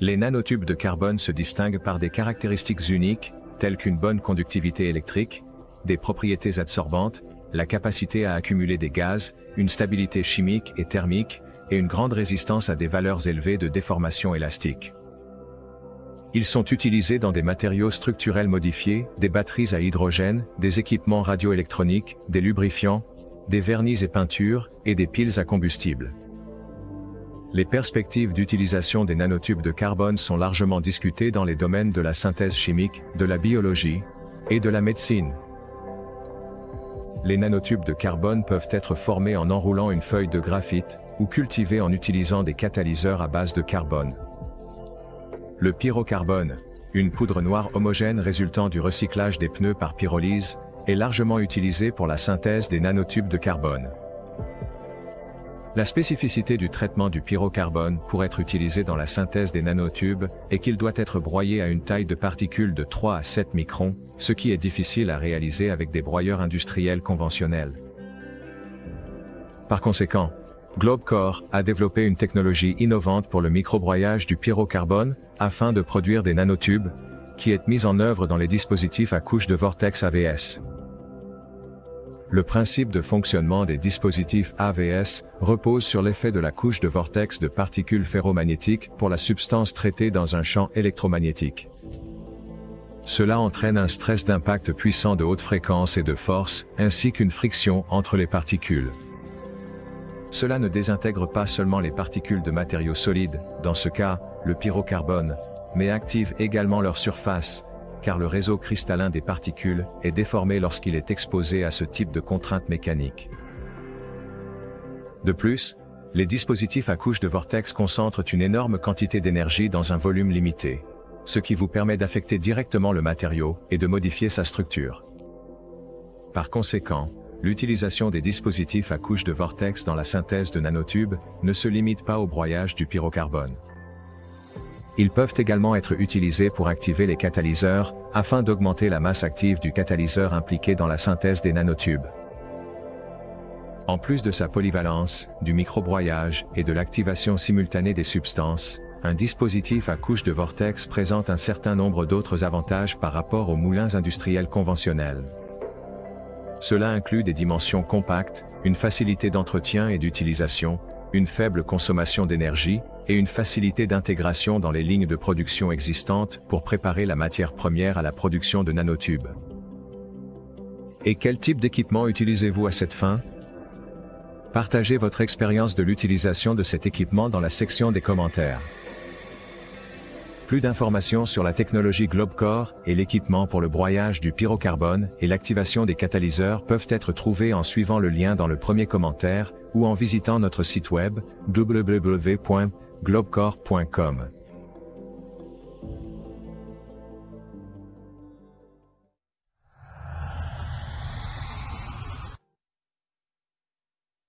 Les nanotubes de carbone se distinguent par des caractéristiques uniques, telles qu'une bonne conductivité électrique, des propriétés adsorbantes, la capacité à accumuler des gaz, une stabilité chimique et thermique, et une grande résistance à des valeurs élevées de déformation élastique. Ils sont utilisés dans des matériaux structurels modifiés, des batteries à hydrogène, des équipements radioélectroniques, des lubrifiants, des vernis et peintures, et des piles à combustible. Les perspectives d'utilisation des nanotubes de carbone sont largement discutées dans les domaines de la synthèse chimique, de la biologie et de la médecine. Les nanotubes de carbone peuvent être formés en enroulant une feuille de graphite, ou cultivés en utilisant des catalyseurs à base de carbone. Le pyrocarbone, une poudre noire homogène résultant du recyclage des pneus par pyrolyse, est largement utilisé pour la synthèse des nanotubes de carbone. La spécificité du traitement du pyrocarbone pour être utilisé dans la synthèse des nanotubes est qu'il doit être broyé à une taille de particules de 3 à 7 microns, ce qui est difficile à réaliser avec des broyeurs industriels conventionnels. Par conséquent, Globcore a développé une technologie innovante pour le microbroyage du pyrocarbone, afin de produire des nanotubes, qui est mise en œuvre dans les dispositifs à couche de vortex AVS. Le principe de fonctionnement des dispositifs AVS repose sur l'effet de la couche de vortex de particules ferromagnétiques pour la substance traitée dans un champ électromagnétique. Cela entraîne un stress d'impact puissant de haute fréquence et de force, ainsi qu'une friction entre les particules. Cela ne désintègre pas seulement les particules de matériaux solides, dans ce cas, le pyrocarbone, mais active également leur surface, car le réseau cristallin des particules est déformé lorsqu'il est exposé à ce type de contraintes mécaniques. De plus, les dispositifs à couche de vortex concentrent une énorme quantité d'énergie dans un volume limité, ce qui vous permet d'affecter directement le matériau et de modifier sa structure. Par conséquent, l'utilisation des dispositifs à couche de vortex dans la synthèse de nanotubes ne se limite pas au broyage du pyrocarbone. Ils peuvent également être utilisés pour activer les catalyseurs, afin d'augmenter la masse active du catalyseur impliqué dans la synthèse des nanotubes. En plus de sa polyvalence, du microbroyage et de l'activation simultanée des substances, un dispositif à couche de vortex présente un certain nombre d'autres avantages par rapport aux moulins industriels conventionnels. Cela inclut des dimensions compactes, une facilité d'entretien et d'utilisation, une faible consommation d'énergie, et une facilité d'intégration dans les lignes de production existantes pour préparer la matière première à la production de nanotubes. Et quel type d'équipement utilisez-vous à cette fin? Partagez votre expérience de l'utilisation de cet équipement dans la section des commentaires. Plus d'informations sur la technologie Globcore et l'équipement pour le broyage du pyrocarbone et l'activation des catalyseurs peuvent être trouvées en suivant le lien dans le premier commentaire ou en visitant notre site web www.globcore.com.